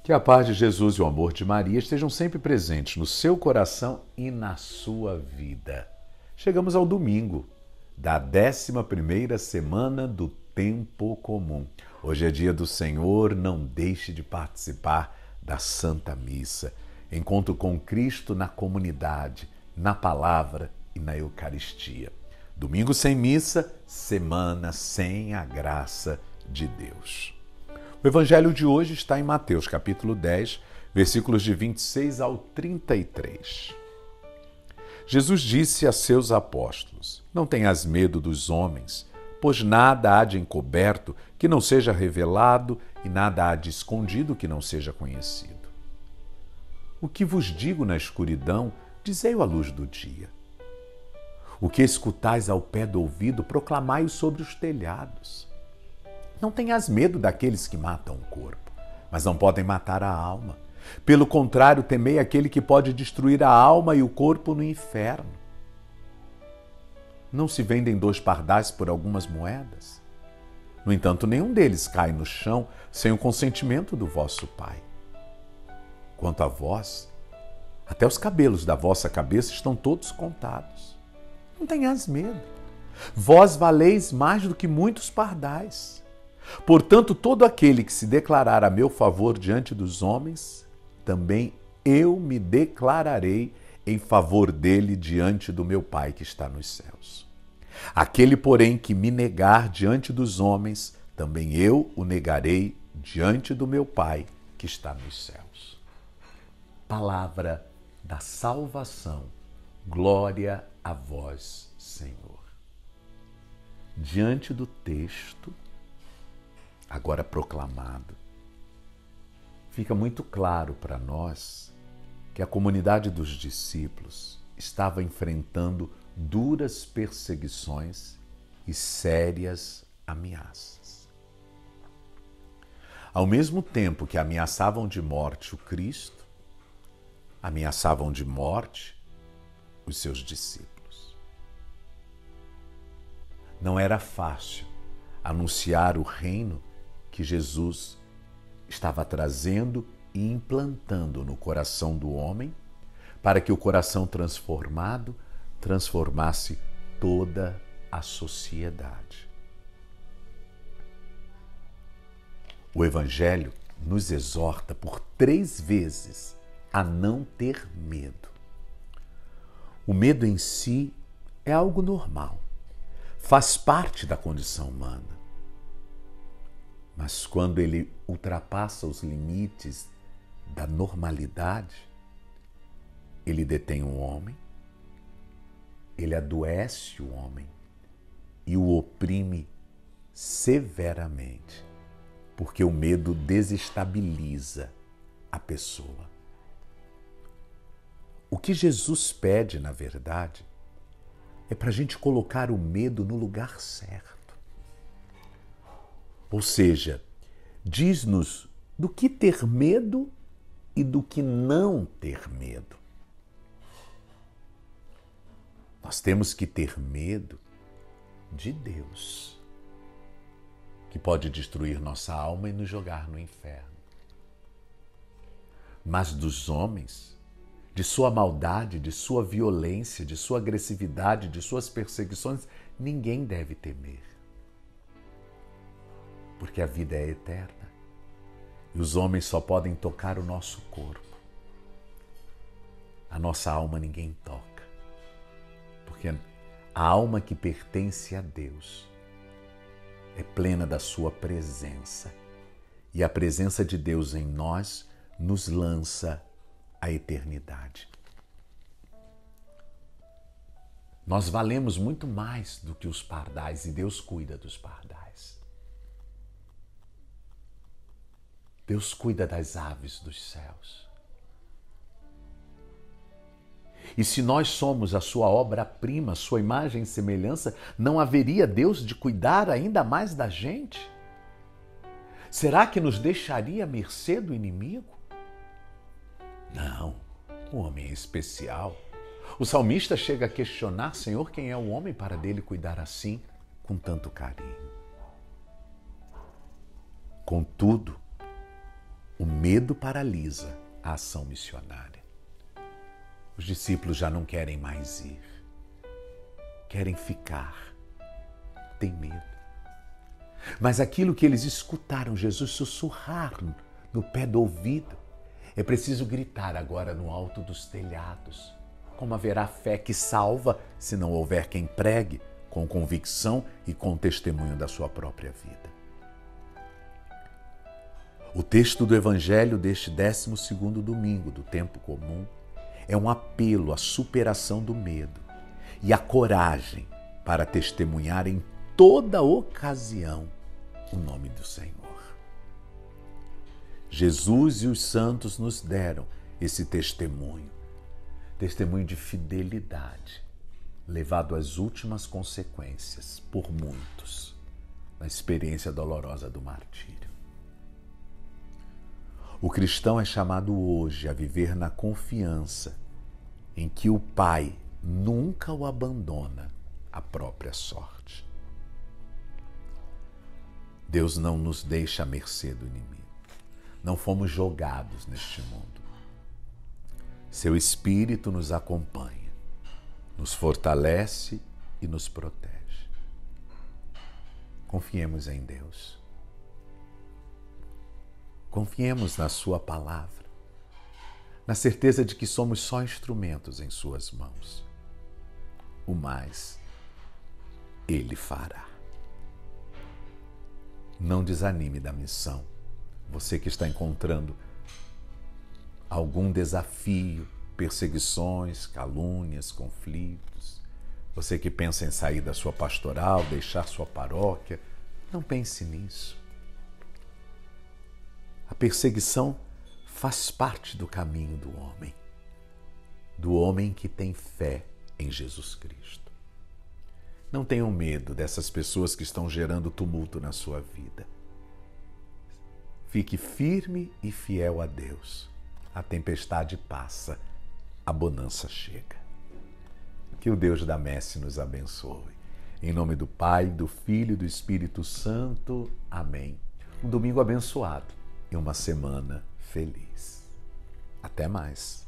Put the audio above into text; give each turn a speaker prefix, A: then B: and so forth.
A: Que a paz de Jesus e o amor de Maria estejam sempre presentes no seu coração e na sua vida. Chegamos ao domingo da 11ª semana do Tempo Comum. Hoje é dia do Senhor, não deixe de participar da Santa Missa. Encontro com Cristo na comunidade, na palavra e na Eucaristia. Domingo sem missa, semana sem a graça de Deus. O evangelho de hoje está em Mateus, capítulo 10, versículos de 26 ao 33. Jesus disse a seus apóstolos: Não tenhas medo dos homens, pois nada há de encoberto que não seja revelado e nada há de escondido que não seja conhecido. O que vos digo na escuridão, dizei-o à luz do dia. O que escutais ao pé do ouvido, proclamai-o sobre os telhados. Não tenhas medo daqueles que matam o corpo, mas não podem matar a alma. Pelo contrário, temei aquele que pode destruir a alma e o corpo no inferno. Não se vendem 2 pardais por algumas moedas? No entanto, nenhum deles cai no chão sem o consentimento do vosso Pai. Quanto a vós, até os cabelos da vossa cabeça estão todos contados. Não tenhas medo. Vós valeis mais do que muitos pardais. Portanto, todo aquele que se declarar a meu favor diante dos homens, também eu me declararei em favor dele diante do meu Pai que está nos céus. Aquele, porém, que me negar diante dos homens, também eu o negarei diante do meu Pai que está nos céus. Palavra da salvação. Glória a vós, Senhor. Diante do texto agora proclamado, fica muito claro para nós que a comunidade dos discípulos estava enfrentando duras perseguições e sérias ameaças. Ao mesmo tempo que ameaçavam de morte o Cristo, ameaçavam de morte os seus discípulos. Não era fácil anunciar o reino que Jesus estava trazendo e implantando no coração do homem, para que o coração transformado transformasse toda a sociedade. O Evangelho nos exorta por 3 vezes a não ter medo. O medo em si é algo normal, faz parte da condição humana. Mas quando ele ultrapassa os limites da normalidade, ele detém o homem, ele adoece o homem e o oprime severamente, porque o medo desestabiliza a pessoa. O que Jesus pede, na verdade, é para a gente colocar o medo no lugar certo. Ou seja, diz-nos do que ter medo e do que não ter medo. Nós temos que ter medo de Deus, que pode destruir nossa alma e nos jogar no inferno. Mas dos homens, de sua maldade, de sua violência, de sua agressividade, de suas perseguições, ninguém deve temer. Porque a vida é eterna e os homens só podem tocar o nosso corpo. A nossa alma ninguém toca, porque a alma que pertence a Deus é plena da sua presença e a presença de Deus em nós nos lança à eternidade. Nós valemos muito mais do que os pardais e Deus cuida dos pardais. Deus cuida das aves dos céus. E se nós somos a sua obra-prima, sua imagem e semelhança, não haveria Deus de cuidar ainda mais da gente? Será que nos deixaria à mercê do inimigo? Não, o homem é especial. O salmista chega a questionar: Senhor, quem é o homem para dele cuidar assim, com tanto carinho? Contudo, o medo paralisa a ação missionária. Os discípulos já não querem mais ir, querem ficar, têm medo. Mas aquilo que eles escutaram Jesus sussurrar no pé do ouvido, é preciso gritar agora no alto dos telhados. Como haverá fé que salva se não houver quem pregue com convicção e com testemunho da sua própria vida? O texto do Evangelho deste 12º domingo do tempo comum é um apelo à superação do medo e à coragem para testemunhar em toda ocasião o nome do Senhor. Jesus e os santos nos deram esse testemunho de fidelidade, levado às últimas consequências por muitos, na experiência dolorosa do martírio. O cristão é chamado hoje a viver na confiança em que o Pai nunca o abandona à própria sorte. Deus não nos deixa à mercê do inimigo. Não fomos jogados neste mundo. Seu Espírito nos acompanha, nos fortalece e nos protege. Confiemos em Deus. Confiemos na sua palavra, na certeza de que somos só instrumentos em suas mãos. O mais, Ele fará. Não desanime da missão. Você que está encontrando algum desafio, perseguições, calúnias, conflitos, você que pensa em sair da sua pastoral, deixar sua paróquia, não pense nisso. A perseguição faz parte do caminho do homem que tem fé em Jesus Cristo. Não tenham medo dessas pessoas que estão gerando tumulto na sua vida. Fique firme e fiel a Deus. A tempestade passa, a bonança chega. Que o Deus da messe nos abençoe. Em nome do Pai, do Filho e do Espírito Santo. Amém. Um domingo abençoado e uma semana feliz. Até mais.